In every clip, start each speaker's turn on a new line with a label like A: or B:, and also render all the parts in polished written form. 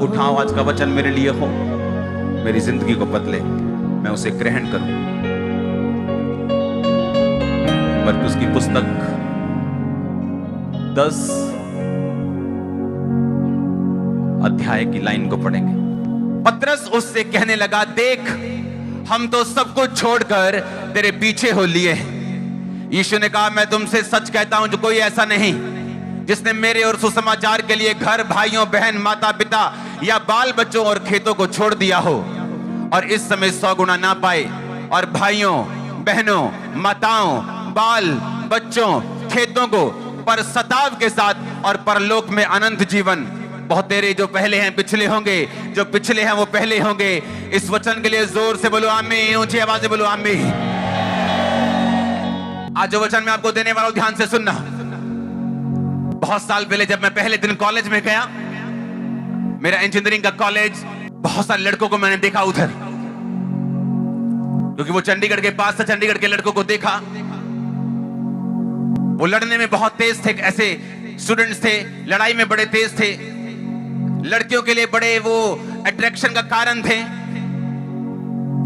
A: उठाओ, आज का वचन मेरे लिए हो, मेरी जिंदगी को बदले, मैं उसे ग्रहण करूं। मरकुस की पुस्तक 10 अध्याय की लाइन को पढ़ेंगे। पतरस उससे कहने लगा, देख हम तो सब कुछ छोड़कर तेरे पीछे हो लिए हैं। यीशु ने कहा, मैं तुमसे सच कहता हूं, जो कोई ऐसा नहीं जिसने मेरे और सुसमाचार के लिए घर, भाइयों, बहन, माता पिता या बाल बच्चों और खेतों को छोड़ दिया हो और इस समय 100 गुना ना पाए, और भाइयों, बहनों, माताओं, बाल बच्चों, खेतों को पर सताव के साथ और परलोक में अनंत जीवन। बहुत तेरे जो पहले हैं पिछले होंगे, जो पिछले हैं वो पहले होंगे। इस वचन के लिए जोर से बोलो आमीन, ऊंची आवाज से बोलो आमीन। आज जो वचन मैं आपको देने वाला हूं, ध्यान से सुनना। बहुत साल पहले जब मैं पहले दिन कॉलेज में गया, मेरा इंजीनियरिंग का कॉलेज, बहुत सारे लड़कों को मैंने देखा उधर, क्योंकि वो चंडीगढ़ के पास था। चंडीगढ़ के लड़कों को देखा, वो लड़ने में बहुत तेज थे। ऐसे स्टूडेंट्स थे, लड़ाई में बड़े तेज थे, लड़कियों के लिए बड़े वो अट्रैक्शन का कारण थे।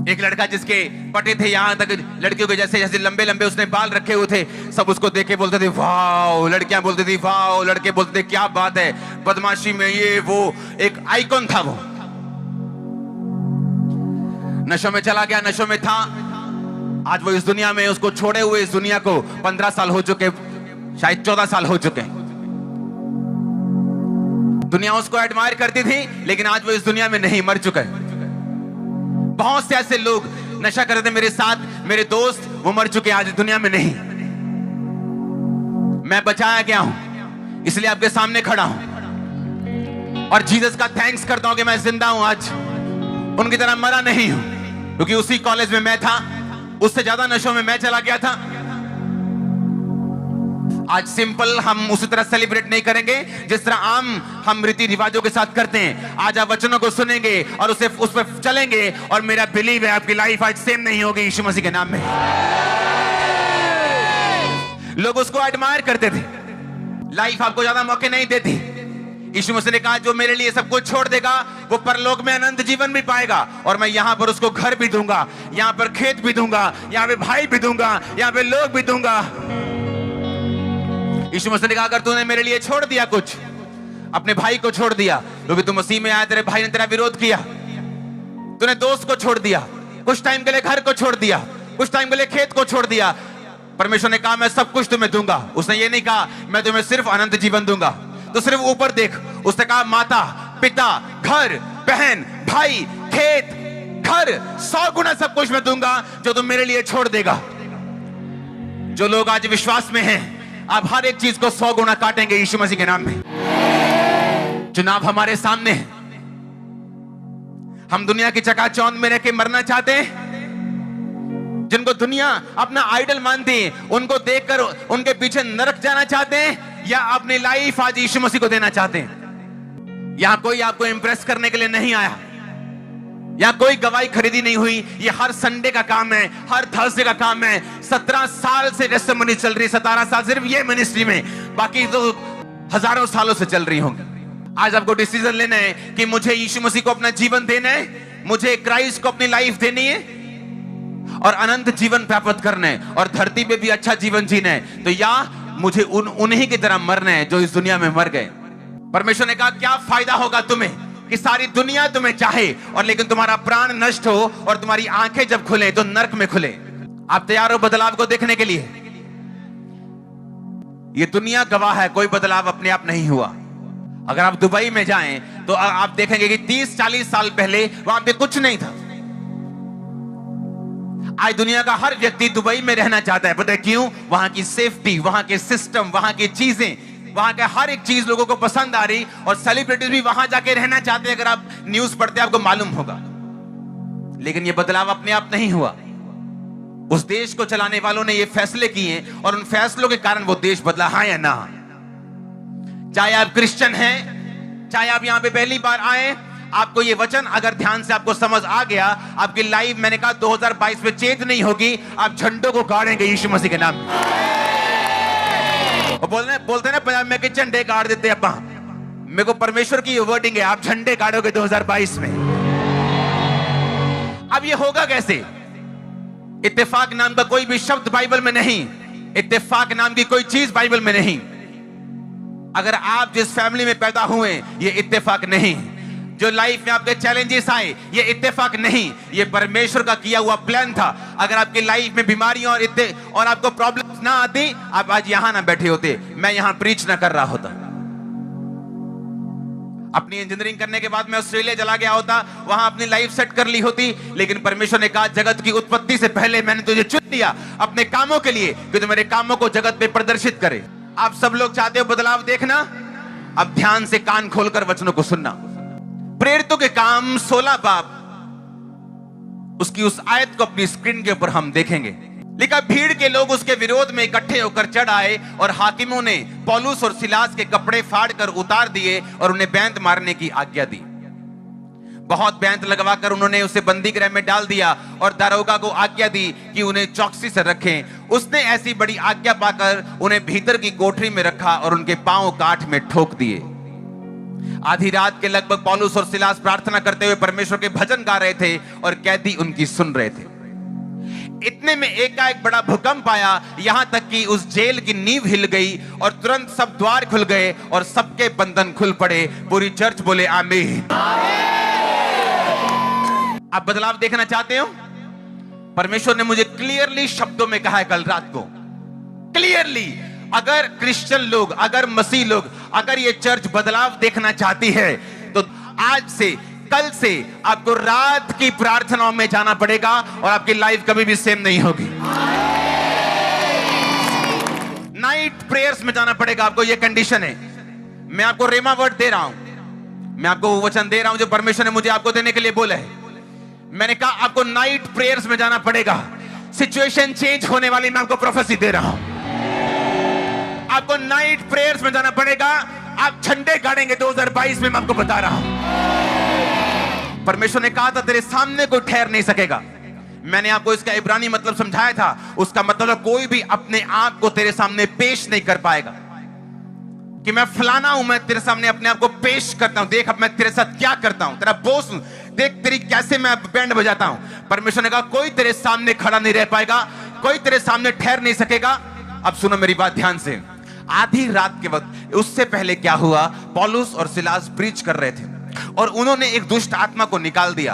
A: एक लड़का जिसके पटे थे यहां तक, लड़कियों के जैसे जैसे लंबे लंबे उसने बाल रखे हुए थे, सब उसको देख के बोलते थे वाओ, लड़कियां बोलती थी वाओ, लड़के बोलते थे क्या बात है, बदमाशी में ये वो, एक आइकॉन था वो। नशों में चला गया, नशों में था। आज वो इस दुनिया में, उसको छोड़े हुए इस दुनिया को 15 साल हो चुके, शायद 14 साल हो चुके। दुनिया उसको एडमायर करती थी, लेकिन आज वो इस दुनिया में नहीं, मर चुका है। बहुत से ऐसे लोग नशा करते थे मेरे साथ, मेरे दोस्त, वो मर चुके, आज दुनिया में नहीं। मैं बचाया गया हूं, इसलिए आपके सामने खड़ा हूं और जीसस का थैंक्स करता हूं कि मैं जिंदा हूं, आज उनकी तरह मरा नहीं हूं। क्योंकि उसी कॉलेज में मैं था, उससे ज्यादा नशों में मैं चला गया था। आज सिंपल हम उसी तरह सेलिब्रेट नहीं करेंगे जिस तरह आम हम रीति रिवाजों के साथ करते हैं। आज आप वचनों को सुनेंगे और उस पर चलेंगे, और मेरा बिलीव है आपकी लाइफ आज सेम नहीं होगी यीशु मसीह के नाम में। लोग उसको एडमायर करते थे, लाइफ आपको ज्यादा मौके नहीं देती। यीशु मसीह ने कहा, जो मेरे लिए सब कुछ छोड़ देगा वो परलोक में अनंत जीवन भी पाएगा, और मैं यहां पर उसको घर भी दूंगा, यहां पर खेत भी दूंगा, यहां पे भाई भी दूंगा, यहां पे लोग भी दूंगा। यीशु मसीह ने कहा, अगर तूने मेरे लिए छोड़ दिया कुछ, अपने भाई को छोड़ दिया, क्योंकि तू मसीह में आया, तेरे भाई ने तेरा विरोध किया, तूने दोस्त को छोड़ दिया, कुछ टाइम के लिए घर को छोड़ दिया, कुछ टाइम के लिए खेत को छोड़ दिया, परमेश्वर ने कहा मैं सब कुछ तुम्हें दूंगा। उसने ये नहीं कहा मैं तुम्हें सिर्फ अनंत जीवन दूंगा। तो सिर्फ ऊपर देख, उसने कहा माता पिता, घर, बहन, भाई, खेत, घर, 100 गुना सब कुछ मैं दूंगा जो तुम मेरे लिए छोड़ देगा। जो लोग आज विश्वास में हैं, आप हर एक चीज को 100 गुना काटेंगे यीशु मसीह के नाम में। चुनाव हमारे सामने है। हम दुनिया की चकाचौंध में रह के मरना चाहते हैं, जिनको दुनिया अपना आइडल मानती है, उनको देखकर उनके पीछे नरक जाना चाहते हैं, या अपनी लाइफ आज यीशु मसीह को देना चाहते हैं। यहां कोई आपको इंप्रेस करने के लिए नहीं आया, यहां कोई गवाही खरीदी नहीं हुई। ये हर संडे का काम है, हर थर्सडे का काम है। 17 साल से टेस्टिमनी चल रही, 17 साल सिर्फ ये मिनिस्ट्री में, बाकी तो हजारों सालों से चल रही होंगी। आज आपको डिसीजन लेना है कि मुझे यीशु मसीह को अपना जीवन देना है, मुझे क्राइस्ट को अपनी लाइफ देनी है और अनंत जीवन प्राप्त करना है, और धरती पे भी अच्छा जीवन जीना है। तो या मुझे उन्हीं की तरह मरना है जो इस दुनिया में मर गए। परमेश्वर ने कहा, क्या फायदा होगा तुम्हें कि सारी दुनिया तुम्हें चाहे और लेकिन तुम्हारा प्राण नष्ट हो और तुम्हारी आंखें जब खुले तो नरक में खुले। आप तैयार हो बदलाव को देखने के लिए? ये दुनिया गवाह है, कोई बदलाव अपने आप नहीं हुआ। अगर आप दुबई में जाएं तो आप देखेंगे कि 30-40 साल पहले वहां पे कुछ नहीं था। आज दुनिया का हर व्यक्ति दुबई में रहना चाहता है। पता है क्यों? वहां की सेफ्टी, वहां के सिस्टम, वहां की चीजें, वहां का हर एक चीज लोगों को पसंद आ रही, और सेलिब्रिटीज भी वहां जाके रहना चाहते हैं। अगर आप न्यूज पढ़ते हैं आपको मालूम होगा। लेकिन ये बदलाव अपने आप नहीं हुआ, उस देश को चलाने वालों ने ये फैसले किए और उन फैसलों के कारण वो देश बदला। हाँ या ना? चाहे आप क्रिश्चियन हैं, चाहे आप यहां पे पहली बार आए, आपको ये वचन अगर ध्यान से आपको समझ आ गया, आपकी लाइफ, मैंने कहा 2022 में चेंज नहीं होगी। आप झंडों को गाड़ेंगे यीशु मसीह के नाम। और बोलते ना पंजाब में कि झंडे गाड़ देते अपा, मेरे को परमेश्वर की ये वर्डिंग है, आप झंडे गाड़ोगे 2022 में। अब ये होगा कैसे? इत्तेफाक नाम का कोई भी शब्द बाइबल में नहीं, इत्तेफाक नाम की कोई चीज बाइबल में नहीं। अगर आप जिस फैमिली में पैदा हुए, ये इत्तेफाक नहीं। जो लाइफ में आपके चैलेंजेस आए, ये इत्तेफाक नहीं, ये परमेश्वर का किया हुआ प्लान था। अगर आपकी लाइफ में बीमारियां और आपको प्रॉब्लम्स ना आती, आप आज यहां ना बैठे होते, मैं यहां प्रीच ना कर रहा होता। अपनी इंजीनियरिंग करने के बाद मैं ऑस्ट्रेलिया चला गया होता, वहां अपनी लाइफ सेट कर ली होती। लेकिन परमेश्वर ने कहा, जगत की उत्पत्ति से पहले मैंने तुझे चुन लिया अपने कामों के लिए, कि तू मेरे कामों को जगत में प्रदर्शित करे। आप सब लोग चाहते हो बदलाव देखना? अब ध्यान से कान खोलकर वचनों को सुनना। प्रेरितों के काम 16 बाब, उसकी उस आयत को अपनी स्क्रीन के ऊपर हम देखेंगे। लिखा, भीड़ के लोग उसके विरोध में इकट्ठे होकर चढ़ आए और हाकिमों ने पौलुस और सिलास के कपड़े फाड़कर उतार दिए और उन्हें बैंत मारने की आज्ञा दी। बहुत बैंत लगवाकर उन्होंने उसे बंदी गृह में डाल दिया और दारोगा को आज्ञा दी कि उन्हें चौकसी से रखें। उसने ऐसी बड़ी आज्ञा पाकर उन्हें भीतर की कोठरी में रखा और उनके पांव काठ में ठोक दिए। आधी रात के लगभग पौलुस और सिलास प्रार्थना करते हुए परमेश्वर के भजन गा रहे थे और कैदी उनकी सुन रहे थे। इतने में एकाएक बड़ा भूकंप आया, यहां तक कि उस जेल की नींव हिल गई और तुरंत सब द्वार खुल गए और सबके बंधन खुल पड़े। पूरी चर्च बोले आमीन। आप बदलाव देखना चाहते हो? परमेश्वर ने मुझे क्लियरली शब्दों में कहा है कल रात को, क्लियरली, अगर क्रिश्चियन लोग, अगर मसीह लोग, अगर ये चर्च बदलाव देखना चाहती है, तो आज से, कल से आपको रात की प्रार्थनाओं में जाना पड़ेगा और आपकी लाइफ कभी भी सेम नहीं होगी। नाइट प्रेयर्स में जाना पड़ेगा आपको, ये कंडीशन है। मैं आपको रेमा वर्ड दे रहा हूं, मैं आपको वो वचन दे रहा हूं जो परमेश्वर ने मुझे आपको देने के लिए बोला है। मैंने कहा आपको नाइट प्रेयर्स में जाना पड़ेगा। सिचुएशन चेंज होने वाली, मैं आपको प्रोफेसी दे रहा हूं। आपको नाइट प्रेयर्स में जाना पड़ेगा। आप झंडे गाड़ेंगे 2022 में, मैं आपको बता रहा हूं। परमेश्वर ने कहा था तेरे सामने कोई ठहर नहीं सकेगा। मैंने आपको इसका इब्रानी मतलब समझाया था। उसका मतलब कोई भी अपने आप को तेरे सामने पेश नहीं कर पाएगा कि मैं फलाना हूं, मैं तेरे सामने अपने आप को पेश करता हूं, देख अब मैं तेरे साथ क्या करता हूं, तेरा बॉस हूं, देख तेरी कैसे मैं बैंड बजाता हूं। परमेश्वर ने कहा कोई तेरे सामने खड़ा नहीं रह पाएगा, कोई तेरे सामने ठहर नहीं सकेगा। अब सुनो मेरी बात ध्यान से। आधी रात के वक्त, उससे पहले क्या हुआ, पौलुस और सिलास प्रीच कर रहे थे और उन्होंने एक दुष्ट आत्मा को निकाल दिया।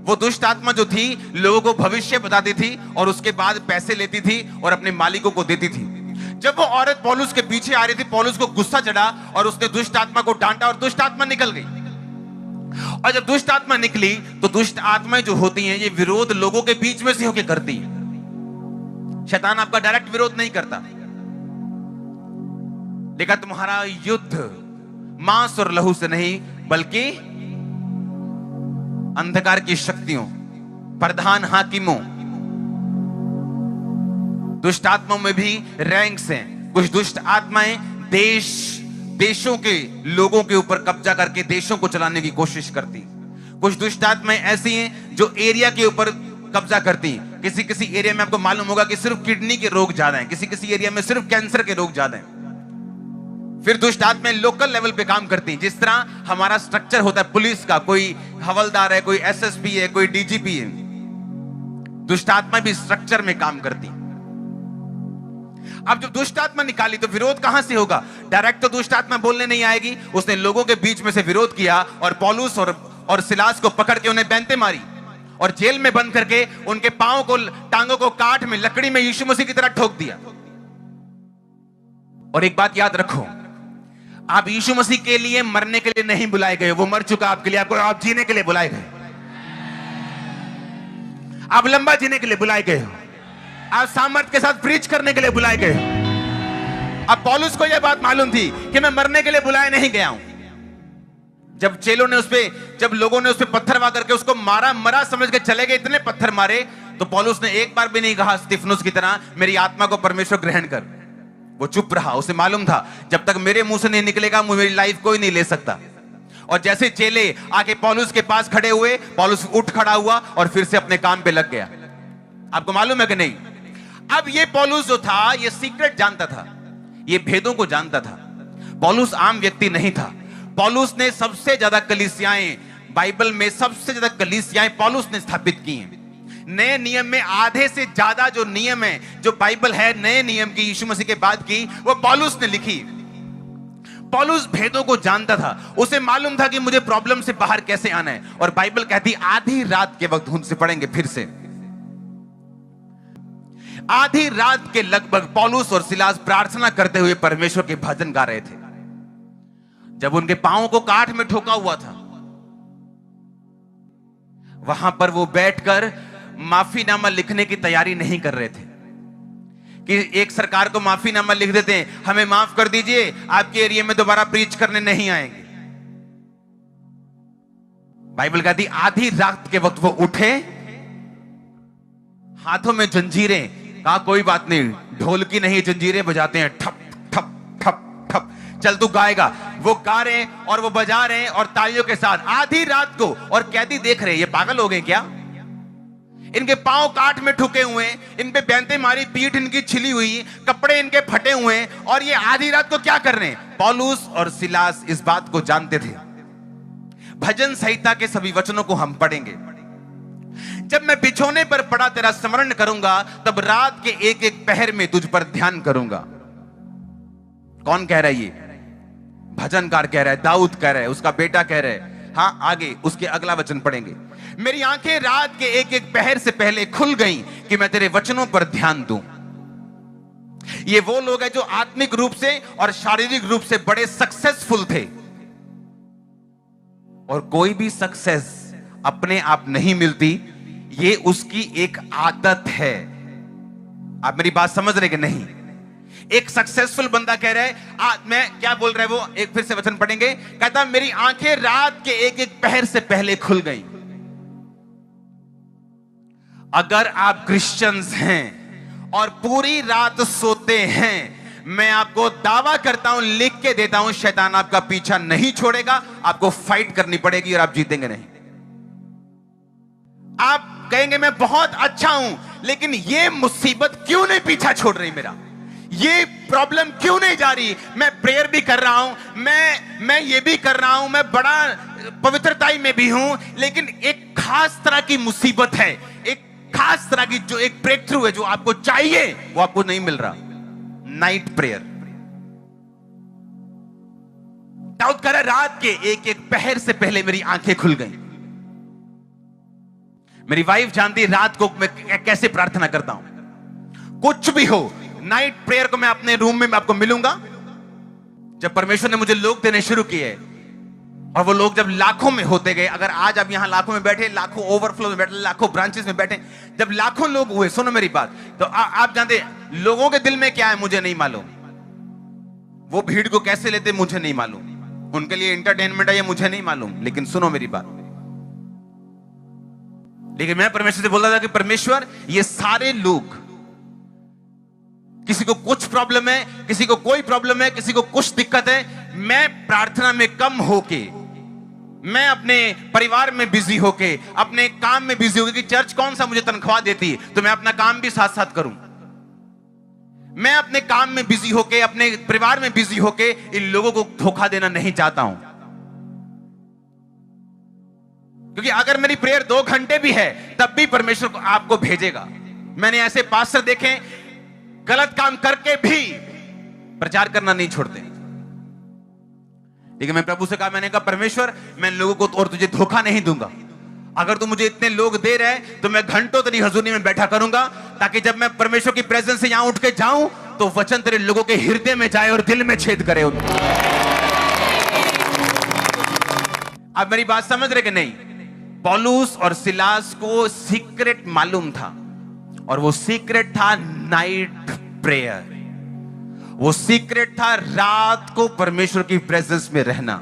A: वो दुष्ट आत्मा जो थी, लोगों को भविष्य बताती थी और उसके बाद पैसे लेती थी और अपने मालिकों को देती थी। जब वो औरत पौलुस के पीछे आ रही थी, पौलुस को गुस्सा चढ़ा और उसने दुष्ट आत्मा को डांटा और दुष्ट आत्मा निकल गई। और जब दुष्ट आत्मा निकली, तो दुष्ट आत्माएं जो होती हैं, ये विरोध लोगों के बीच में से होकर करती हैं। शैतान आपका डायरेक्ट विरोध नहीं करता, लेकिन तुम्हारा युद्ध मांस और लहू से नहीं, बल्कि अंधकार की शक्तियों, प्रधान हाकिमों, दुष्ट आत्माओं में भी रैंक्स हैं। कुछ दुष्ट आत्माएं देशों के लोगों के ऊपर कब्जा करके देशों को चलाने की कोशिश करती। कुछ दुष्ट आत्माएं ऐसी हैं जो एरिया के ऊपर कब्जा करती। किसी किसी एरिया में आपको मालूम होगा कि सिर्फ किडनी के रोग ज्यादा हैं, किसी किसी एरिया में सिर्फ कैंसर के रोग ज्यादा हैं। फिर दुष्ट आत्माएं लोकल लेवल पे काम करती हैं। जिस तरह हमारा स्ट्रक्चर होता है पुलिस का, कोई हवलदार है, कोई एसएसपी है, कोई डीजीपी है, दुष्ट आत्मा भी स्ट्रक्चर में काम करती। अब जब दुष्ट आत्मा निकाली तो विरोध कहां से होगा? डायरेक्ट तो दुष्ट आत्मा बोलने नहीं आएगी। उसने लोगों के बीच में से विरोध किया और पौलुस और सिलास को पकड़ के उन्हें बैंते मारी और जेल में बंद करके उनके पांव को, टांगों को काठ में, लकड़ी में यीशु मसीह की तरह ठोक दिया। और एक बात याद रखो, आप यीशु मसीह के लिए मरने के लिए नहीं बुलाए गए, वो मर चुका आपके लिए, आपको आप जीने के लिए बुलाए गए। आप लंबा जीने के लिए बुलाए गए हो, आप सामर्थ के साथ प्रीच करने के लिए बुलाए गए। अब पौलुस को यह बात मालूम थी कि मैं मरने के लिए बुलाया नहीं गया हूं। जब चेलों ने जब लोगों ने उस पे पत्थर वार करके उसको मारा, मरा समझ के चले गए, इतने पत्थर मारे, तो पौलुस ने एक बार भी नहीं कहा स्तिफनुस की तरह मेरी आत्मा को परमेश्वर ग्रहण कर। वो चुप रहा। उसे मालूम था जब तक मेरे मुंह से नहीं निकलेगा मेरी लाइफ कोई नहीं ले सकता। और जैसे चेले आके पौलुस के पास खड़े हुए, पौलुस उठ खड़ा हुआ और फिर से अपने काम पे लग गया। आपको मालूम है कि नहीं? अब ये पौलुस जो था, ये सीक्रेट जानता था, ये भेदों को जानता था। पौलुस आम व्यक्ति नहीं था। पौलुस ने सबसे ज्यादा कलीसियाएं, बाइबल में सबसे ज्यादा कलीसियाएं पौलुस ने स्थापित की हैं। नए नियम में आधे से ज्यादा जो नियम है, जो बाइबल है नए नियम की, यीशु मसीह के बाद की, वो पौलुस ने लिखी। पौलुस भेदों को जानता था, उसे मालूम था कि मुझे प्रॉब्लम से बाहर कैसे आना है। और बाइबल कहती आधी रात के वक्त, उनसे पढ़ेंगे फिर से, आधी रात के लगभग पौलुस और सिलास प्रार्थना करते हुए परमेश्वर के भजन गा रहे थे। जब उनके पांवों को काठ में ठोका हुआ था, वहां पर वो बैठकर माफीनामा लिखने की तैयारी नहीं कर रहे थे कि एक सरकार को माफीनामा लिख देते हैं, हमें माफ कर दीजिए, आपके एरिया में दोबारा प्रीच करने नहीं आएंगे। बाइबल कहती आधी रात के वक्त वो उठे, हाथों में जंजीरें, कहा कोई बात नहीं, ढोल की नहीं जंजीरें बजाते हैं, ठप ठप ठप ठप, चल तू गाएगा। वो गा रहे हैं और वो बजा रहे हैं और तालियों के साथ आधी रात को। और कैदी देख रहे हैं, ये पागल हो गए क्या? इनके पांव काठ में ठुके हुए, इन पे बैंते मारी, पीठ इनकी छिली हुई, कपड़े इनके फटे हुए, और ये आधी रात को क्या कर रहे हैं? पौलुस और सिलास इस बात को जानते थे। भजन संहिता के सभी वचनों को हम पढ़ेंगे। जब मैं बिछोने पर पड़ा तेरा स्मरण करूंगा, तब रात के एक एक पहर में तुझ पर ध्यान करूंगा। कौन कह रहा है? ये भजनकार कह रहा है, दाऊद कह रहा है, उसका बेटा कह रहा है। हाँ, आगे उसके अगला वचन पढ़ेंगे। मेरी आंखें रात के एक एक पहर से पहले खुल गईं कि मैं तेरे वचनों पर ध्यान दूं। ये वो लोग हैं जो आत्मिक रूप से और शारीरिक रूप से बड़े सक्सेसफुल थे। और कोई भी सक्सेस अपने आप नहीं मिलती, ये उसकी एक आदत है। आप मेरी बात समझ रहे कि नहीं? एक सक्सेसफुल बंदा कह रहा है, मैं क्या बोल रहा है वो, एक फिर से वचन पढ़ेंगे। कहता मेरी आंखें रात के एक एक पहर से पहले खुल गई। अगर आप क्रिश्चियंस हैं और पूरी रात सोते हैं, मैं आपको दावा करता हूं, लिख के देता हूं, शैतान आपका पीछा नहीं छोड़ेगा। आपको फाइट करनी पड़ेगी और आप जीतेंगे नहीं। आप कहेंगे मैं बहुत अच्छा हूं, लेकिन ये मुसीबत क्यों नहीं पीछा छोड़ रही मेरा? ये प्रॉब्लम क्यों नहीं जा रही? मैं प्रेयर भी कर रहा हूं, मैं ये भी कर रहा हूं, मैं बड़ा पवित्रताई में भी हूं, लेकिन एक खास तरह की मुसीबत है, एक खास तरह की जो एक ब्रेक थ्रू है, जो आपको चाहिए वो आपको नहीं मिल रहा। Night prayer. दाऊद कह रहा है रात के एक एक पहर से पहले मेरी आंखें खुल गई। मेरी वाइफ जानती है रात को मैं कैसे प्रार्थना करता हूं। कुछ भी हो, नाइट प्रेयर को मैं अपने रूम में आपको मिलूंगा। जब परमेश्वर ने मुझे लोग देने शुरू किए, और वो लोग जब लाखों में होते गए, अगर आज आप यहां लाखों में बैठे, लाखों ओवरफ्लो में बैठे, लाखों ब्रांचेस में बैठे, जब लाखों लोग हुए, सुनो मेरी बात, तो आप जानते लोगों के दिल में क्या है मुझे नहीं मालूम। वो भीड़ को कैसे लेते मुझे नहीं मालूम, उनके लिए एंटरटेनमेंट है ये मुझे नहीं मालूम। लेकिन सुनो मेरी बात, लेकिन मैं परमेश्वर से बोल रहा था कि परमेश्वर, ये सारे लोग, किसी को कुछ प्रॉब्लम है, किसी को कोई प्रॉब्लम है, किसी को कुछ दिक्कत है, मैं प्रार्थना में कम होके, मैं अपने परिवार में बिजी होके, अपने काम में बिजी होके, कि चर्च कौन सा मुझे तनख्वाह देती है, तो मैं अपना काम भी साथ साथ करूं। मैं अपने काम में बिजी होके, अपने परिवार में बिजी होके इन लोगों को धोखा देना नहीं चाहता हूं। क्योंकि अगर मेरी प्रेयर 2 घंटे भी है, तब भी परमेश्वर को आपको भेजेगा। मैंने ऐसे पास्टर देखे गलत काम करके भी प्रचार करना नहीं छोड़ते। लेकिन मैं प्रभु से कहा, मैंने कहा परमेश्वर, मैं लोगों को और तुझे धोखा नहीं दूंगा। अगर तू मुझे इतने लोग दे रहे हैं, तो मैं घंटों तेरी हजूरी में बैठा करूंगा, ताकि जब मैं परमेश्वर की प्रेजेंस से यहां उठ के जाऊं, तो वचन तेरे लोगों के हृदय में जाए और दिल में छेद करे। आप मेरी बात समझ रहे कि नहीं? पौलुस और सिलास को सीक्रेट मालूम था, और वो सीक्रेट था नाइट प्रेयर। वो सीक्रेट था रात को परमेश्वर की प्रेजेंस में रहना।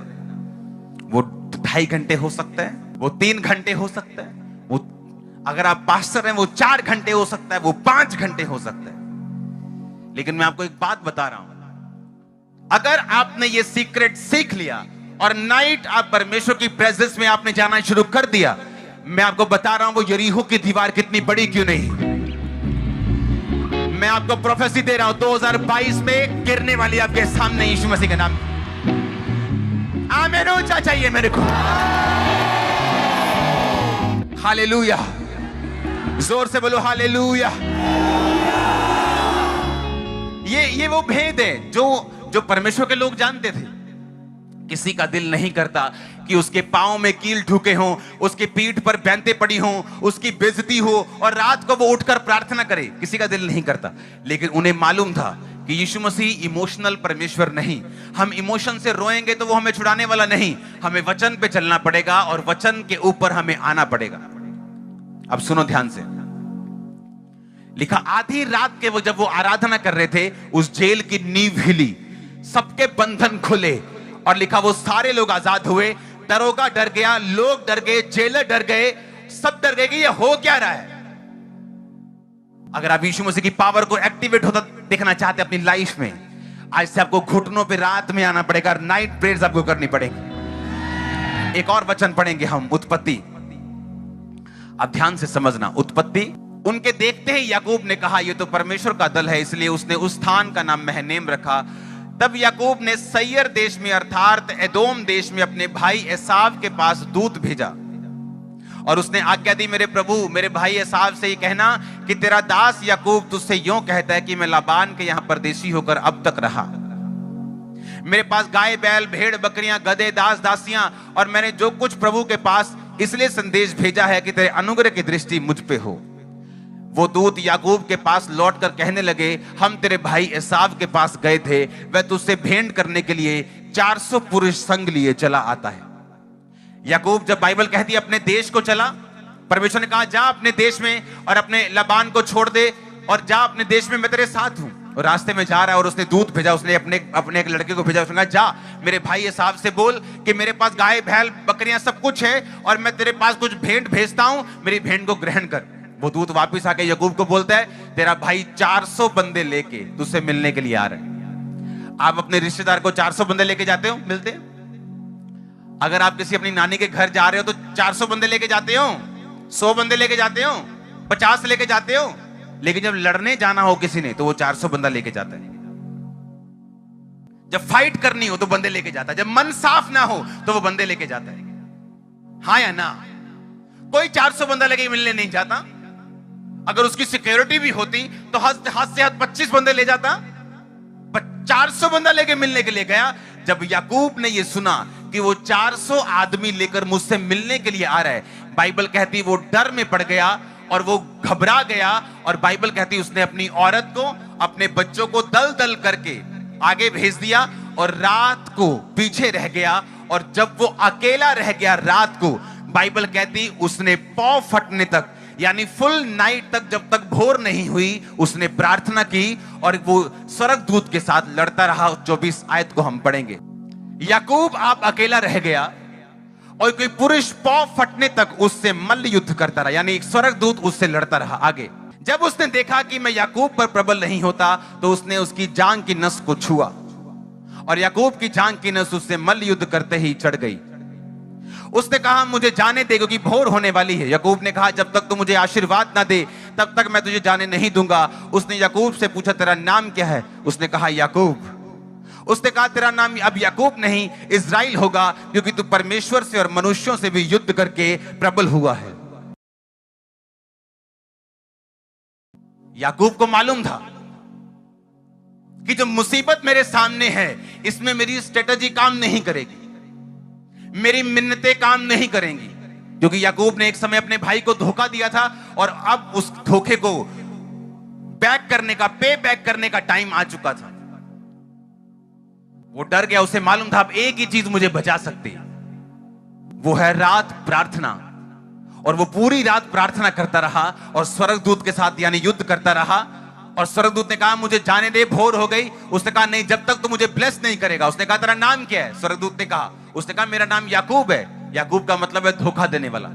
A: वो 2.5 घंटे हो सकता है, वो 3 घंटे हो सकता है, वो अगर आप पास्टर हैं वो 4 घंटे हो सकता है, वो 5 घंटे हो सकता है। लेकिन मैं आपको एक बात बता रहा हूं, अगर आपने ये सीक्रेट सीख लिया और नाइट आप परमेश्वर की प्रेजेंस में आपने जाना शुरू कर दिया, मैं आपको बता रहा हूं, वो यरीहो की दीवार कितनी बड़ी क्यों नहीं। मैं आपको प्रोफेसी दे रहा हूं, 2022 में गिरने वाली आपके सामने यीशु मसीह के नाम। आमीन ऊंचा चाहिए मेरे को। हालेलुया, जोर से बोलो हालेलुया। ये वो भेद है जो परमेश्वर के लोग जानते थे। किसी का दिल नहीं करता कि उसके पांव में कील ठुके हों, उसकी पीठ पर बैंतें पड़ी हों, उसकी बेइज्जती हो और रात को वो उठकर प्रार्थना करे। किसी का दिल नहीं करता, लेकिन उन्हें मालूम था कि यीशु मसीह इमोशनल परमेश्वर नहीं। हम इमोशन से रोएंगे तो वो हमें छुड़ाने वाला नहीं। हमें वचन पे चलना पड़ेगा और वचन के ऊपर हमें आना पड़ेगा। अब सुनो ध्यान से, लिखा आधी रात के जब वो आराधना कर रहे थे, उस जेल की नींव हिली, सबके बंधन खुले और लिखा वो सारे लोग आजाद हुए। दरोगा डर गया, लोग डर गए, जेलर डर गए, सब डर गए कि ये हो क्या रहा है। अगर आप यीशु मसीह की पावर को एक्टिवेट होता देखना चाहते अपनी लाइफ में, आज से आपको घुटनों पे रात में आना पड़ेगा, नाइट प्रेयर्स आपको करनी पड़ेगी। एक और वचन पढ़ेंगे हम, उत्पत्ति। अब ध्यान से समझना, उत्पत्ति। उनके देखते ही याकूब ने कहा ये तो परमेश्वर का दल है, इसलिए उसने उस स्थान का नाम महनेम रखा। तब याकूब ने सैयर देश में अर्थात एदोम देश में अपने भाई एसाव के पास दूत भेजा और उसने आज्ञा दी, मेरे प्रभु मेरे भाई एसाव से ये कहना कि तेरा दास याकूब तुझसे यूं कहता है कि मैं लाबान के यहां परदेशी होकर अब तक रहा। मेरे पास गाय बैल भेड़ बकरियां गधे दास दासियां, और मैंने जो कुछ प्रभु के पास इसलिए संदेश भेजा है कि तेरे अनुग्रह की दृष्टि मुझ पे हो। वो दूत याकूब के पास लौटकर कहने लगे, हम तेरे भाई एसाव के पास गए थे, वह तुझसे भेंट करने के लिए 400 पुरुष संग लिए चला आता है। याकूब जब बाइबल कहती है अपने देश को चला, परमेश्वर ने कहा जा अपने देश में और अपने लबान को छोड़ दे और जा अपने देश में, मैं तेरे साथ हूं। और रास्ते में जा रहा है और उसने दूत भेजा, उसने अपने एक लड़के को भेजा, उसने कहा जा मेरे भाई एसाव से बोल कि मेरे पास गाय बैल बकरियां सब कुछ है और मैं तेरे पास कुछ भेंट भेजता हूं, मेरी भेंट को ग्रहण कर। वो दूत वापस आके याकूब को बोलता है तेरा भाई 400 बंदे लेके तुझसे मिलने के लिए आ रहे हैं। आप अपने रिश्तेदार को 400 बंदे लेके जाते हो मिलते? अगर आप किसी अपनी नानी के घर जा रहे हो तो 400 बंदे लेके जाते हो, 100 बंदे लेके जाते हो, 50 लेके जाते हो। लेकिन जब लड़ने जाना हो किसी ने तो वो 400 बंदा लेके जाता है। जब फाइट करनी हो तो बंदे लेके जाता है, जब मन साफ ना हो तो वो बंदे लेके जाता है। हाँ या ना? कोई 400 बंदा लेके मिलने नहीं जाता। अगर उसकी सिक्योरिटी भी होती तो हाथ से हाथ 25 बंदे ले जाता, पर 400 बंदा लेके मिलने के लिए गया। जब याकूब ने ये सुना कि वो 400 आदमी लेकर मुझसे मिलने के लिए आ रहा है, बाइबल कहती वो डर में पड़ गया और वो घबरा गया। और बाइबल कहती उसने अपनी औरत को अपने बच्चों को दल दल करके आगे भेज दिया और रात को पीछे रह गया। और जब वो अकेला रह गया रात को, बाइबल कहती उसने पौ फटने तक यानी फुल नाइट तक, जब तक भोर नहीं हुई, उसने प्रार्थना की और वो स्वर्गदूत के साथ लड़ता रहा। 24 आयत को हम पढ़ेंगे। याकूब आप अकेला रह गया और कोई पुरुष पौ फटने तक उससे मल्ल युद्ध करता रहा, यानी एक स्वर्गदूत उससे लड़ता रहा आगे। जब उसने देखा कि मैं याकूब पर प्रबल नहीं होता तो उसने उसकी जांघ की नस को छुआ और याकूब की जांघ की नस उससे मल्ल युद्ध करते ही चढ़ गई। उसने कहा मुझे जाने दे क्योंकि भोर होने वाली है। याकूब ने कहा जब तक तू मुझे आशीर्वाद ना दे तब तक मैं तुझे जाने नहीं दूंगा। उसने याकूब से पूछा तेरा नाम क्या है? उसने कहा याकूब। उसने कहा तेरा नाम अब याकूब नहीं इज़राइल होगा, क्योंकि तू परमेश्वर से और मनुष्यों से भी युद्ध करके प्रबल हुआ है। याकूब को मालूम था कि जो मुसीबत मेरे सामने है इसमें मेरी स्ट्रेटजी काम नहीं करेगी, मेरी मिन्नतें काम नहीं करेंगी, क्योंकि याकूब ने एक समय अपने भाई को धोखा दिया था और अब उस धोखे को बैक करने का, पे बैक करने का टाइम आ चुका था। वो डर गया, उसे मालूम था अब एक ही चीज मुझे बचा सकती है, वो है रात प्रार्थना। और वो पूरी रात प्रार्थना करता रहा और स्वर्गदूत के साथ यानी युद्ध करता रहा। और स्वर्गदूत ने कहा मुझे जाने दे, भोर हो गई। उसने कहा नहीं, जब तक तू मुझे ब्लेस नहीं करेगा। उसने कहा तेरा नाम क्या है? स्वर्गदूत ने कहा, उसने कहा मेरा नाम याकूब है। याकूब का मतलब है धोखा देने वाला।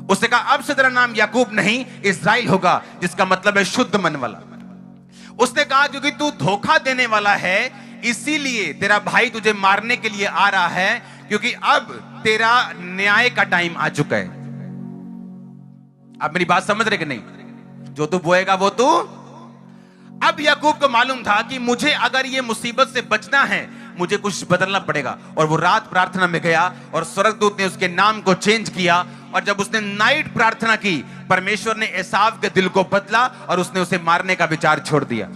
A: उसने कहा अब से तेरा नाम याकूब नहीं इज़राइल होगा, जिसका मतलब है शुद्ध मन वाला। उसने कहा क्योंकि तू धोखा देने वाला है इसीलिए तेरा भाई तुझे मारने के लिए आ रहा है, क्योंकि अब तेरा न्याय का टाइम आ चुका है। आप मेरी बात समझ रहे कि नहीं? जो तू बोएगा वो तू। अब याकूब को मालूम था कि मुझे अगर ये मुसीबत से बचना है, मुझे कुछ बदलना पड़ेगा। और वो रात प्रार्थना में गया और स्वर्गदूत ने उसके नाम को चेंज किया। और जब उसने नाइट प्रार्थना की, परमेश्वर ने एसाव के दिल को बदला और उसने उसे मारने का विचार छोड़ दिया।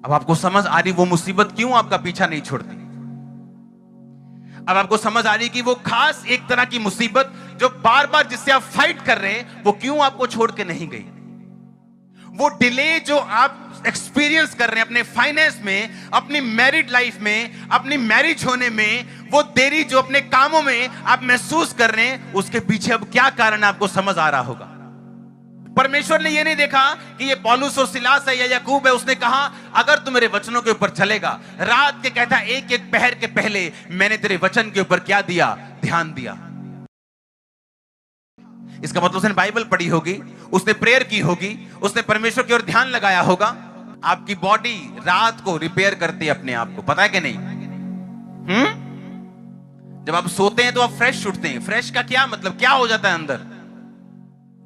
A: अब आपको समझ आ रही वो मुसीबत क्यों आपका पीछा नहीं छोड़ती। अब आपको समझ आ रही कि वो खास एक तरह की मुसीबत जो बार बार जिससे आप फाइट कर रहे हैं, वो क्यों आपको छोड़ के नहीं गई। वो डिले जो आप एक्सपीरियंस कर रहे हैं अपने फाइनेंस में, अपनी मैरिड लाइफ में, अपनी मैरिज होने में, वो देरी जो अपने कामों में आप महसूस कर रहे हैं, उसके पीछे अब क्या कारण है आपको समझ आ रहा होगा। परमेश्वर ने यह नहीं देखा कि ये पौलुस और सिलास है या याकूब है। उसने कहा अगर तू मेरे वचनों के ऊपर चलेगा, रात के कहता एक एक पहर के पहले मैंने तेरे वचन के ऊपर क्या दिया, ध्यान दिया। इसका मतलब उसने बाइबल पढ़ी होगी, उसने प्रेयर की होगी, उसने परमेश्वर की ओर ध्यान लगाया होगा। आपकी बॉडी रात को रिपेयर करती है अपने आप को, पता है कि नहीं? जब आप सोते हैं तो आप फ्रेश उठते हैं। फ्रेश का क्या मतलब, क्या हो जाता है अंदर?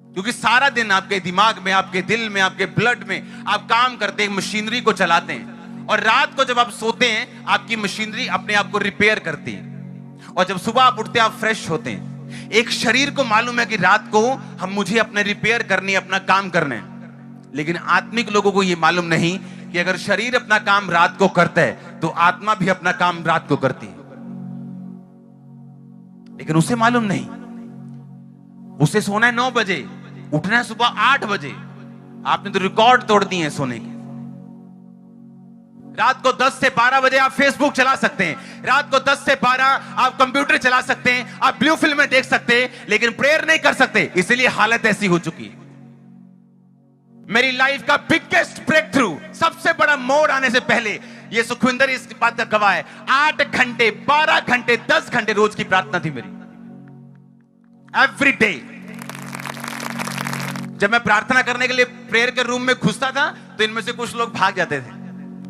A: क्योंकि सारा दिन आपके दिमाग में, आपके दिल में, आपके ब्लड में आप काम करते हैं, मशीनरी को चलाते हैं। और रात को जब आप सोते हैं, आपकी मशीनरी अपने आप को रिपेयर करती है। और जब सुबह आप उठते हैं, आप फ्रेश होते हैं। एक शरीर को मालूम है कि रात को मुझे अपने रिपेयर करनी है, अपना काम करना है। लेकिन आत्मिक लोगों को यह मालूम नहीं कि अगर शरीर अपना काम रात को करता है तो आत्मा भी अपना काम रात को करती है। लेकिन उसे मालूम नहीं, उसे सोना है 9 बजे, उठना है सुबह 8 बजे। आपने तो रिकॉर्ड तोड़ दिए हैं सोने के। रात को 10 से 12 बजे आप फेसबुक चला सकते हैं, रात को 10 से 12 आप कंप्यूटर चला सकते हैं, आप ब्लू फिल्में देख सकते हैं, लेकिन प्रेयर नहीं कर सकते। इसलिए हालत ऐसी हो चुकी है। मेरी लाइफ का बिगेस्ट ब्रेक थ्रू, सबसे बड़ा मोड़ आने से पहले, ये सुखविंदर इस बात का गवाह है, 8 घंटे, 12 घंटे, 10 घंटे रोज की प्रार्थना थी मेरी, एवरी डे। जब मैं प्रार्थना करने के लिए प्रेयर के रूम में घुसता था तो इनमें से कुछ लोग भाग जाते थे।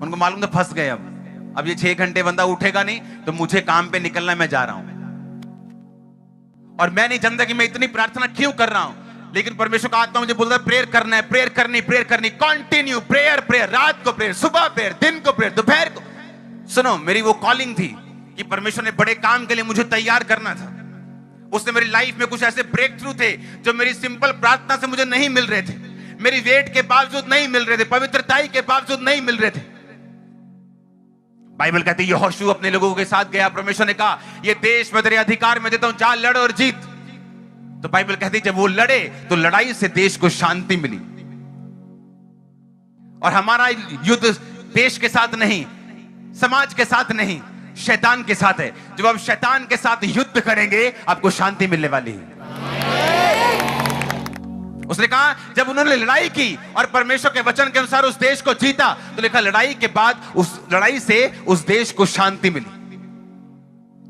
A: उनको मालूम था फंस गए, अब ये 6 घंटे बंदा उठेगा नहीं तो मुझे काम पे निकलना, मैं जा रहा हूं। और मैं नहीं जानता कि मैं इतनी प्रार्थना क्यों कर रहा हूं, लेकिन परमेश्वर का आत्मा मुझे बोलता है प्रेयर करना है, प्रेयर करनी, कंटिन्यू प्रेयर, रात को प्रेयर, सुबह प्रेयर, दिन को प्रेयर, दोपहर को। सुनो, मेरी वो कॉलिंग थी कि परमेश्वर ने बड़े काम के लिए मुझे तैयार करना था। उसने मेरी लाइफ में कुछ ऐसे ब्रेक थ्रू थे जो मेरी सिंपल प्रार्थना से मुझे नहीं मिल रहे थे, मेरी वेट के बावजूद नहीं मिल रहे थे, पवित्रताई के बावजूद नहीं मिल रहे थे। बाइबल कहती है यहोशू अपने लोगों के साथ गया, परमेश्वर ने कहा ये देश मैं तेरे अधिकार में देता हूं, जा लड़ और जीत। तो बाइबल कहती है जब वो लड़े तो लड़ाई से देश को शांति मिली। और हमारा युद्ध देश के साथ नहीं, समाज के साथ नहीं, शैतान के साथ है। जब आप शैतान के साथ युद्ध करेंगे आपको शांति मिलने वाली है। उसने कहा जब उन्होंने लड़ाई की और परमेश्वर के वचन के अनुसार उस देश को जीता, तो लिखा लड़ाई के बाद उस लड़ाई से उस देश को शांति मिली।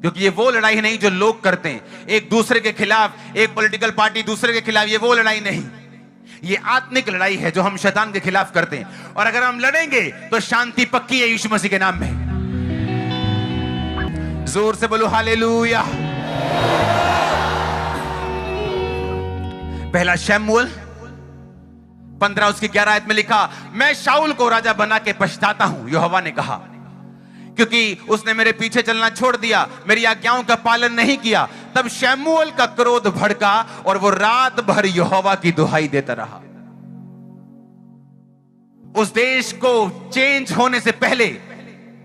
A: क्योंकि ये वो लड़ाई नहीं जो लोग करते हैं, एक दूसरे के खिलाफ, एक पॉलिटिकल पार्टी दूसरे के खिलाफ, ये वो लड़ाई नहीं, ये आत्मिक लड़ाई है जो हम शैतान के खिलाफ करते हैं। और अगर हम लड़ेंगे तो शांति पक्की है यीशु मसीह के नाम में। जोर से बोलो हालेलुया। पहला शमूएल 15 उसकी 11 आयत में लिखा, मैं शाऊल को राजा बना के पछताता हूं, यहोवा ने कहा, क्योंकि उसने मेरे पीछे चलना छोड़ दिया, मेरी आज्ञाओं का पालन नहीं किया। तब शमूएल का क्रोध भड़का और वो रात भर यहोवा की दुहाई देता रहा। उस देश को चेंज होने से पहले,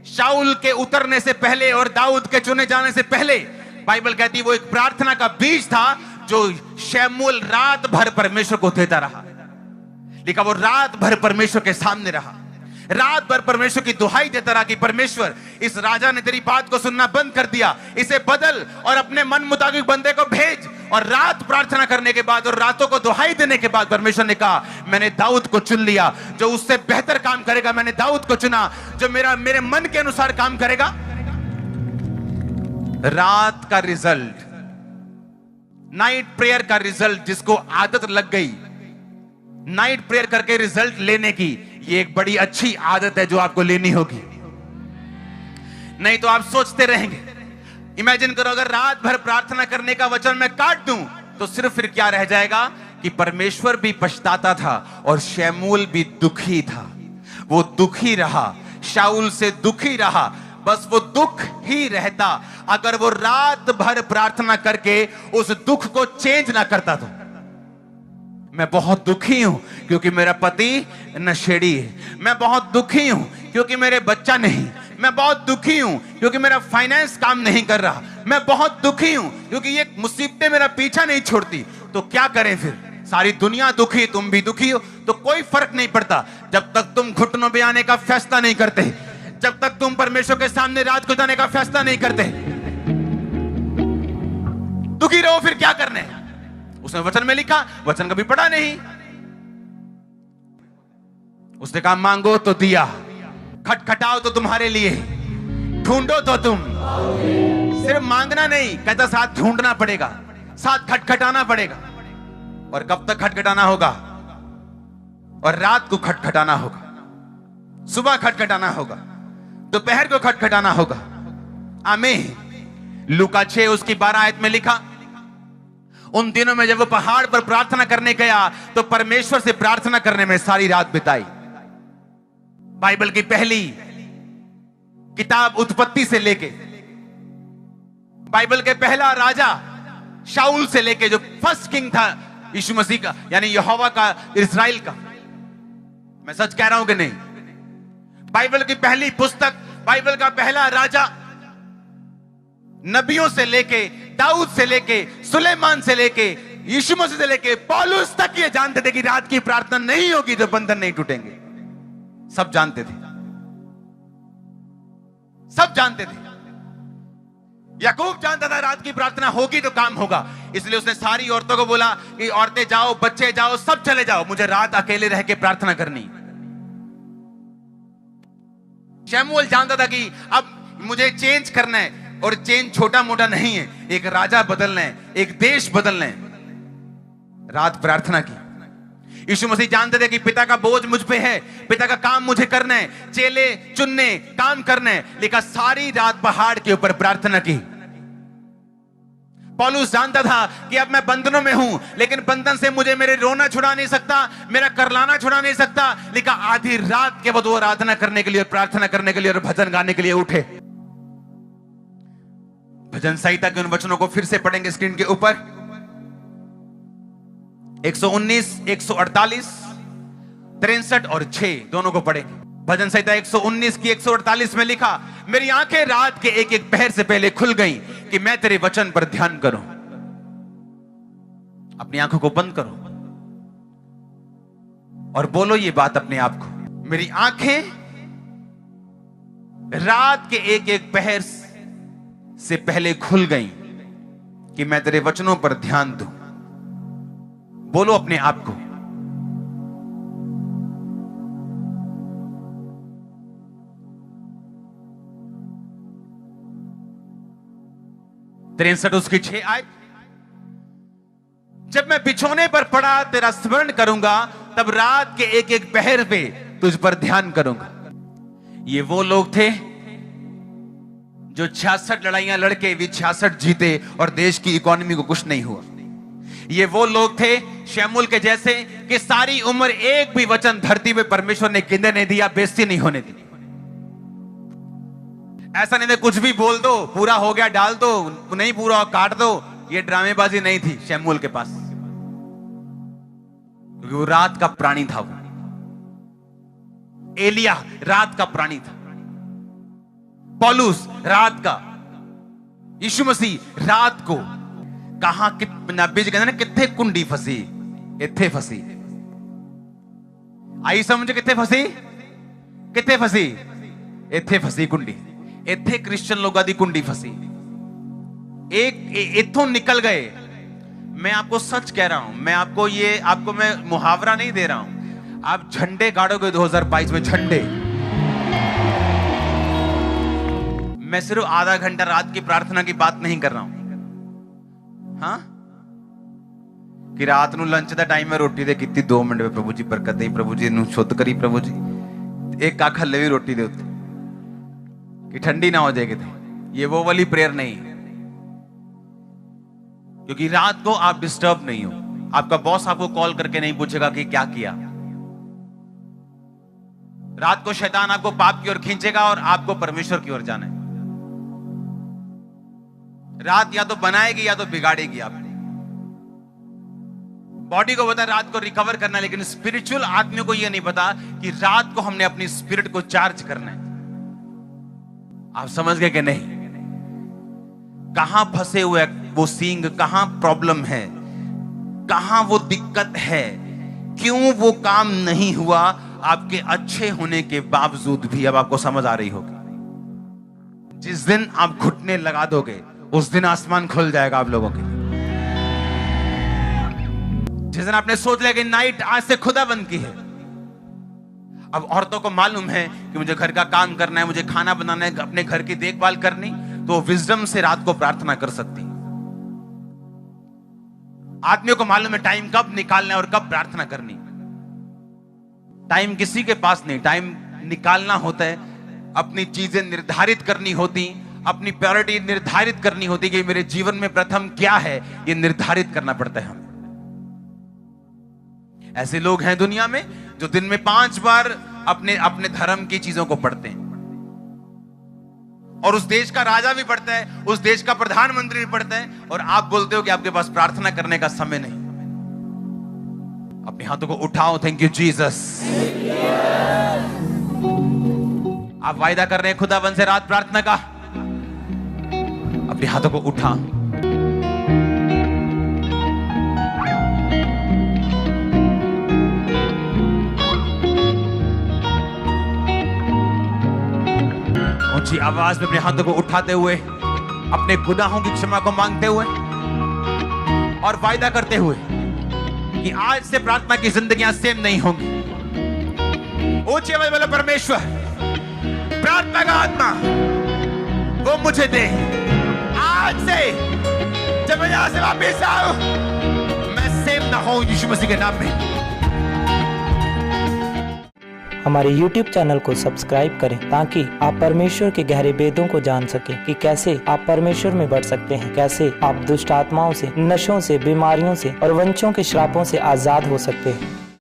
A: शाऊल के उतरने से पहले और दाऊद के चुने जाने से पहले, बाइबल कहती है वो एक प्रार्थना का बीज था जो शमूएल रात भर परमेश्वर को देता रहा। लिखा वो रात भर परमेश्वर के सामने रहा, रात भर परमेश्वर की दुहाई देता रहा कि परमेश्वर इस राजा ने तेरी बात को सुनना बंद कर दिया, इसे बदल और अपने मन मुताबिक बंदे को भेज। और रात प्रार्थना करने के बाद और रातों को दुहाई देने के बाद परमेश्वर ने कहा मैंने दाऊद को चुन लिया जो उससे बेहतर काम करेगा। मैंने दाऊद को चुना जो मेरे मन के अनुसार काम करेगा। रात का रिजल्ट, नाइट प्रेयर का रिजल्ट, जिसको आदत लग गई नाइट प्रेयर करके रिजल्ट लेने की, ये एक बड़ी अच्छी आदत है जो आपको लेनी होगी, नहीं तो आप सोचते रहेंगे। इमेजिन करो अगर रात भर प्रार्थना करने का वचन मैं काट दूं तो सिर्फ फिर क्या रह जाएगा कि परमेश्वर भी पछताता था और शमूएल भी दुखी था। वो दुखी रहा, शाऊल से दुखी रहा, बस वो दुख ही रहता अगर वो रात भर प्रार्थना करके उस दुख को चेंज ना करता। तो मैं बहुत दुखी हूं क्योंकि मेरा पति नशेड़ी है। मैं बहुत दुखी हूं क्योंकि मेरे बच्चा नहीं। मैं बहुत दुखी हूं क्योंकि मेरा फाइनेंस काम नहीं कर रहा। मैं बहुत दुखी हूं क्योंकि ये मुसीबतें मेरा पीछा नहीं छोड़ती। तो क्या करें फिर? सारी दुनिया दुखी, तुम भी दुखी हो, तो कोई फर्क नहीं पड़ता जब तक तुम घुटनों पे आने का फैसला नहीं करते, जब तक तुम परमेश्वर के सामने रात को जाने का फैसला नहीं करते। दुखी रहो, फिर क्या करने? उसने वचन में लिखा, वचन कभी पढ़ा नहीं। उसने कहा मांगो तो दिया, खटखटाओ तो तुम्हारे लिए, ढूंढो तो तुम। सिर्फ मांगना नहीं कहता, साथ ढूंढना पड़ेगा, साथ खटखटाना पड़ेगा। और कब तक खटखटाना होगा? और रात को खटखटाना होगा, सुबह खटखटाना होगा, दोपहर को खटखटाना होगा। आमीन। लूका 6 उसकी 12 आयत में लिखा, उन दिनों में जब वो पहाड़ पर प्रार्थना करने गया तो परमेश्वर से प्रार्थना करने में सारी रात बिताई। बाइबल की पहली किताब उत्पत्ति से लेके, बाइबल के पहला राजा शाऊल से लेके, जो फर्स्ट किंग था यीशु मसीह का, यानी यहोवा का, इस्राएल का। मैं सच कह रहा हूं कि नहीं? बाइबल की पहली पुस्तक, बाइबल का पहला राजा, नबियों से लेके, दाऊद से लेके, सुलेमान से लेके, यीशु मसीह से लेके पौलुस तक ये जानते थे कि रात की प्रार्थना नहीं होगी तो बंधन नहीं टूटेंगे। सब जानते थे, सब जानते थे। याकूब जानता था रात की प्रार्थना होगी तो काम होगा, इसलिए उसने सारी औरतों को बोला कि औरतें जाओ, बच्चे जाओ, सब चले जाओ, मुझे रात अकेले रह के प्रार्थना करनी। शमूएल जानता था कि अब मुझे चेंज करना है, और चेंज छोटा मोटा नहीं है, एक राजा बदलना है, एक देश बदलना है। रात प्रार्थना की। यीशु मसीह जानते थे कि पिता का बोझ मुझ पे है, पिता का काम मुझे करना है, चेले चुनने, काम करना है, लेकिन सारी रात पहाड़ के ऊपर प्रार्थना की। पौलुस जानता था कि अब मैं बंधनों में हूं, लेकिन बंधन से मुझे मेरे रोना छुड़ा नहीं सकता, मेरा करलाना छुड़ा नहीं सकता, लेकिन आधी रात के बाद वो आराधना करने के लिए, प्रार्थना करने के लिए और भजन गाने के लिए उठे। भजन संहिता के उन वचनों को फिर से पढ़ेंगे स्क्रीन के ऊपर। 119, 148, 63 और 6 दोनों को पढ़ेंगे। भजन संहिता 119 की 148 में लिखा, मेरी आंखें रात के एक एक पहर से पहले खुल गईं कि मैं तेरे वचन पर ध्यान करूं। अपनी आंखों को बंद करो और बोलो ये बात अपने आप को, मेरी आंखें रात के एक एक पहर से पहले खुल गईं कि मैं तेरे वचनों पर ध्यान दूं। बोलो अपने आप को। तिरसठ उसकी 6 आयत, जब मैं बिछोने पर पड़ा तेरा स्मरण करूंगा, तब रात के एक एक पहर पे तुझ पर ध्यान करूंगा। ये वो लोग थे जो 66 लड़ाइयां लड़के भी 66 जीते और देश की इकोनॉमी को कुछ नहीं हुआ। ये वो लोग थे शमूएल के जैसे कि सारी उम्र एक भी वचन धरती पे परमेश्वर ने गिनने नहीं दिया, बेइज्जती नहीं होने दी। ऐसा नहीं था कुछ भी बोल दो, पूरा हो गया डाल दो, नहीं पूरा काट दो। ये ड्रामेबाजी नहीं थी शमूएल के पास, क्योंकि वो रात का प्राणी था। वो एलिया रात का प्राणी था, पौलुस रात का, यीशु मसीह रात को। कहां नब्बे कहते ना, कितने कुंडी फसी, इत्थे फसी। आई समझ, कितने फसी, कितने फसी, इत्थे फसी कुंडी। इत्थे क्रिश्चियन लोगों की कुंडी फसी, एक इथों निकल गए। मैं आपको सच कह रहा हूं, मैं आपको मैं मुहावरा नहीं दे रहा हूं। आप झंडे गाड़ोगे 2022 में, झंडे। मैं सिर्फ आधा घंटा रात की प्रार्थना की बात नहीं कर रहा हूं, हाँ, कि रात ਨੂੰ लंच ਦਾ टाइम है, रोटी दे ਕੀਤੀ 2 ਮਿੰਟ में प्रभु जी बरकत दे, प्रभु जी ਨੂੰ शुद्ध करी, प्रभु जी एक ਕੱਖ ਹੱਲੇ भी रोटी दे उत्ते कि ठंडी ना हो जाए किते। ये वो वाली प्रेयर नहीं है, क्योंकि रात को आप डिस्टर्ब नहीं हो। आपका बॉस आपको कॉल करके नहीं पूछेगा कि क्या किया। रात को शैतान आपको पाप की ओर खींचेगा और आपको परमेश्वर की ओर जाना है। रात या तो बनाएगी या तो बिगाड़ेगी आपने। बॉडी को पता है रात को रिकवर करना है, लेकिन स्पिरिचुअल आदमियों को यह नहीं पता कि रात को हमने अपनी स्पिरिट को चार्ज करना है। आप समझ गए कि नहीं? कहां फंसे हुए वो सींग, कहां प्रॉब्लम है, कहां वो दिक्कत है, क्यों वो काम नहीं हुआ, आपके अच्छे होने के बावजूद भी अब आपको समझ आ रही होगी। जिस दिन आप घुटने लगा दोगे उस दिन आसमान खुल जाएगा आप लोगों के लिए। जिस दिन आपने सोच लिया कि नाइट आज से खुदा बंद की है, अब औरतों को मालूम है कि मुझे घर का काम करना है, मुझे खाना बनाना है, अपने घर की देखभाल करनी, तो विजडम से रात को प्रार्थना कर सकती। आदमियों को मालूम है टाइम कब निकालना है और कब प्रार्थना करनी। टाइम किसी के पास नहीं, टाइम निकालना होता है, अपनी चीजें निर्धारित करनी होती, अपनी प्रायोरिटी निर्धारित करनी होती कि मेरे जीवन में प्रथम क्या है, ये निर्धारित करना पड़ता है हमें। ऐसे लोग हैं दुनिया में जो दिन में 5 बार अपने अपने धर्म की चीजों को पढ़ते हैं, और उस देश का राजा भी पढ़ता है, उस देश का प्रधानमंत्री भी पढ़ता है, और आप बोलते हो कि आपके पास प्रार्थना करने का समय नहीं। अपने हाथों को उठाओ, थैंक यू जीसस। आप वायदा कर रहे हैं खुदावन से रात प्रार्थना का, अपने हाथों को उठा। ऊंची आवाज में अपने हाथों को उठाते हुए, अपने गुनाहों की क्षमा को मांगते हुए और वायदा करते हुए कि आज से प्रार्थना की जिंदगियां सेम नहीं होंगी। ऊंची आवाज में बोलो, परमेश्वर प्रार्थना का आत्मा वो मुझे दे। आज से जब मैं यहां से वापस आऊं, मैं सेम ना हूं यीशु मसीह के नाम में।
B: हमारे YouTube चैनल को सब्सक्राइब करें ताकि आप परमेश्वर के गहरे भेदों को जान सकें कि कैसे आप परमेश्वर में बढ़ सकते हैं, कैसे आप दुष्ट आत्माओं से, नशों से, बीमारियों से और वंशों के श्रापों से आजाद हो सकते हैं।